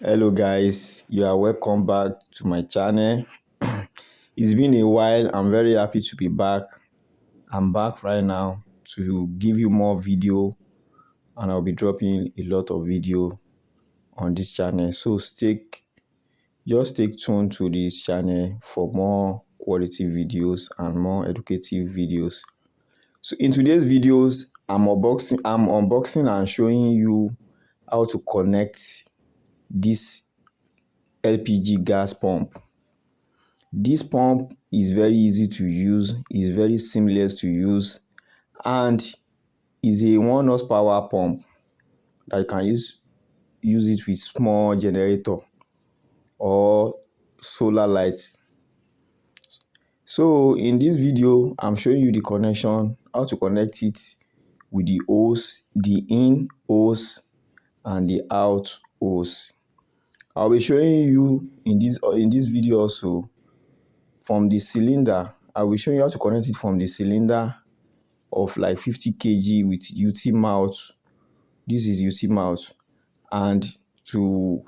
Hello guys, you are welcome back to my channel. It's been a while. I'm very happy to be back. I'm back right now to give you more video, and I'll be dropping a lot of video on this channel. So just stay tuned to this channel for more quality videos and more educative videos. So in today's videos, I'm unboxing and showing you how to connect this LPG gas pump. This pump is very easy to use, is very seamless to use, and is a 1 horsepower pump that you can use it with small generator or solar light. So in this video, I'm showing you the connection, how to connect it with the hose, the in hose and the out hose. I'll be showing you in this video also from the cylinder. I will show you how to connect it from the cylinder of like 50 kg with UT mouth. This is UT mouth, and to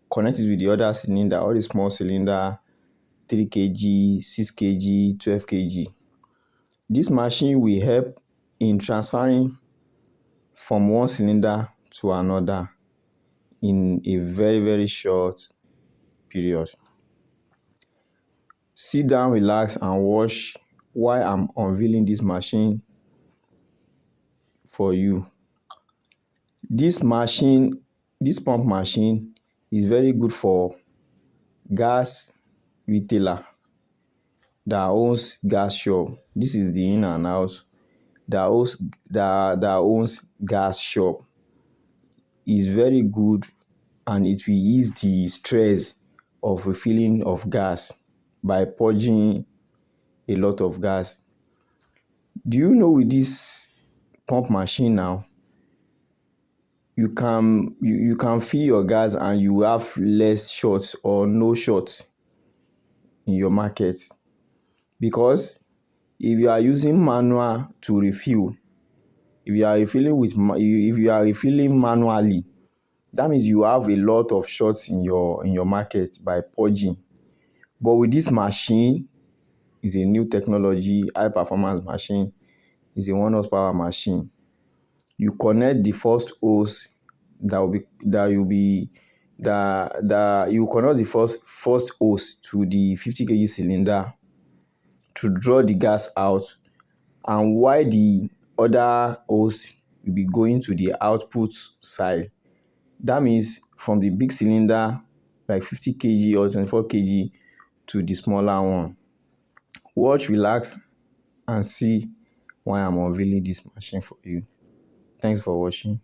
connect it with the other cylinder, all the small cylinder, 3 kg, 6 kg, 12 kg. This machine will help in transferring from one cylinder to another in a very short period. Sit down, relax and watch while I'm unveiling this machine for you. This pump machine is very good for gas retailer that owns gas shop. This is the in and out that owns gas shop. Is very good, and it will ease the stress of refilling of gas by purging a lot of gas. Do you know with this pump machine now, you can fill your gas and you have less shots or no shots in your market? Because if you are using manual to refill, if you are refilling manually, that means you have a lot of shots in your market by purging. But with this machine, is a new technology, high performance machine, is a 1 horsepower machine. You connect the first hose you connect the first hose to the 50 kg cylinder to draw the gas out, and while the other hose will be going to the output side. That means from the big cylinder like 50 kg or 24 kg to the smaller one. Watch, relax and see why I'm unveiling this machine for you. Thanks for watching.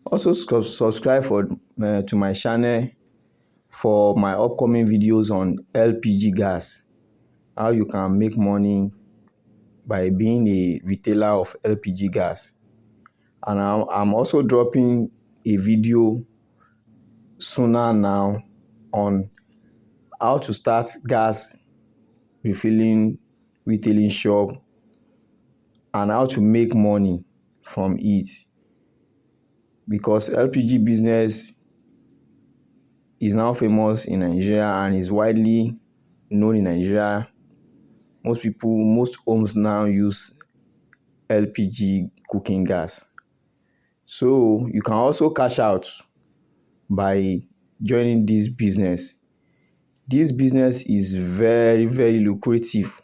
Also subscribe to my channel for my upcoming videos on LPG gas, how you can make money by being a retailer of LPG gas. And I'm also dropping a video sooner now on how to start gas refilling retailing shop and how to make money from it, because LPG business is now famous in Nigeria and is widely known in Nigeria. Most homes now use LPG cooking gas. So you can also cash out by joining this business. This business is very lucrative.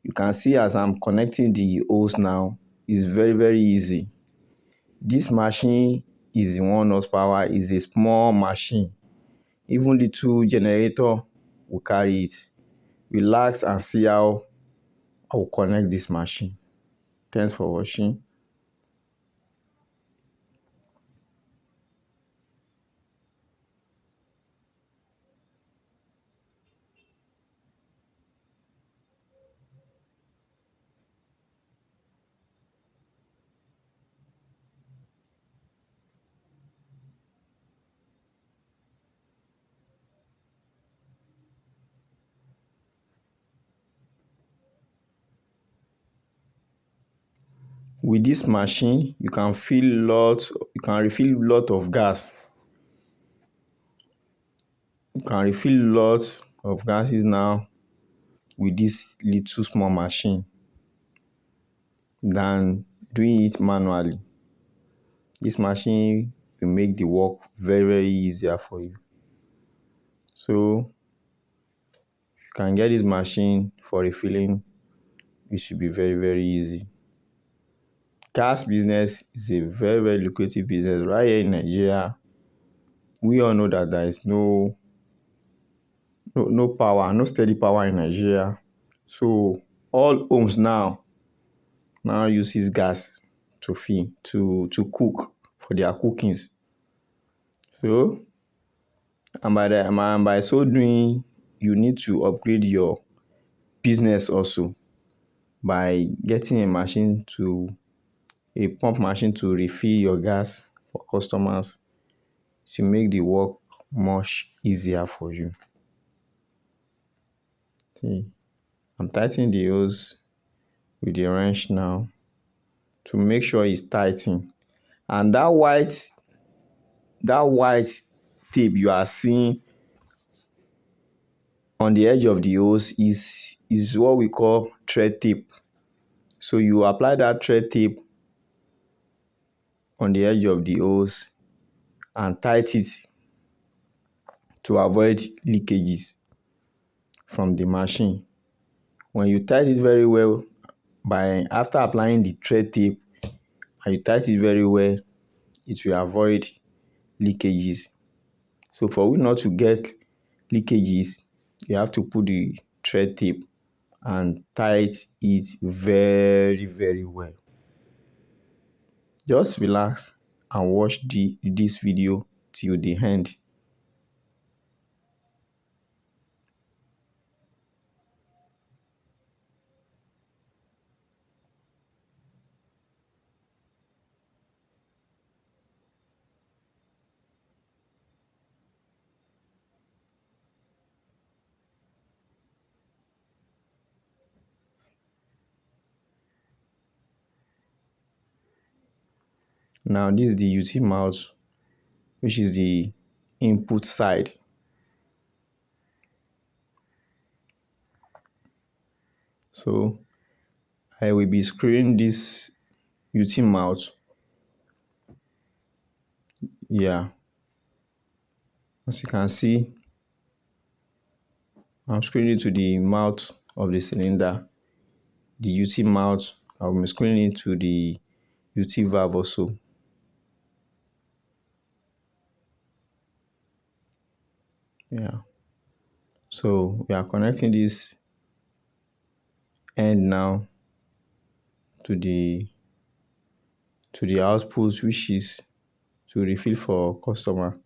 You can see as I'm connecting the hose now, it's very easy. This machine is 1 horsepower, is a small machine. Even little generator will carry it. Relax and see how I will connect this machine. Thanks for watching. with this machine you can refill lot of gas. You can refill lots of gases now with this little small machine than doing it manually. This machine will make the work very, very easier for you. So you can get this machine for refilling. It should be very, very easy. Gas business is a very, very lucrative business. Right here in Nigeria, we all know that there is no power, no steady power in Nigeria. So all homes now uses gas to feed, to cook for their cookings. So and by so doing, you need to upgrade your business also by getting a pump machine to refill your gas for customers to make the work much easier for you. See, I'm tightening the hose with the wrench now to make sure it's tightened. And that white tape you are seeing on the edge of the hose is what we call thread tape. So you apply that thread tape on the edge of the hose and tighten it to avoid leakages from the machine. When you tighten it very well, by after applying the thread tape and you tighten it very well, it will avoid leakages. So for we not to get leakages, you have to put the thread tape and tight it very, very well. Just relax and watch this video till the end. Now this is the UT mouth, which is the input side. So I will be screwing this UT mouth. Yeah, as you can see, I'm screwing it to the mouth of the cylinder. The UT mouth, I'm screwing it to the UT valve also. Yeah. So we are connecting this end now to the output, which is to refill for customer.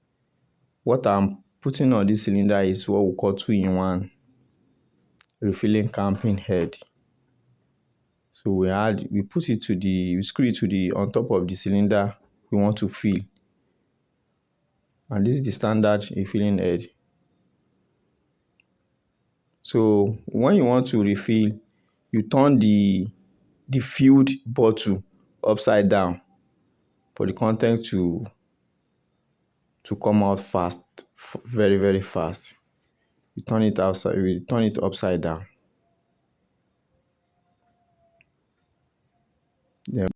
What I'm putting on this cylinder is what we call 2-in-1 refilling camping head. So we screw it to the on top of the cylinder we want to fill. And this is the standard refilling head. So when you want to refill, you turn the filled bottle upside down for the content to come out fast, very, very fast. You turn it upside down. Then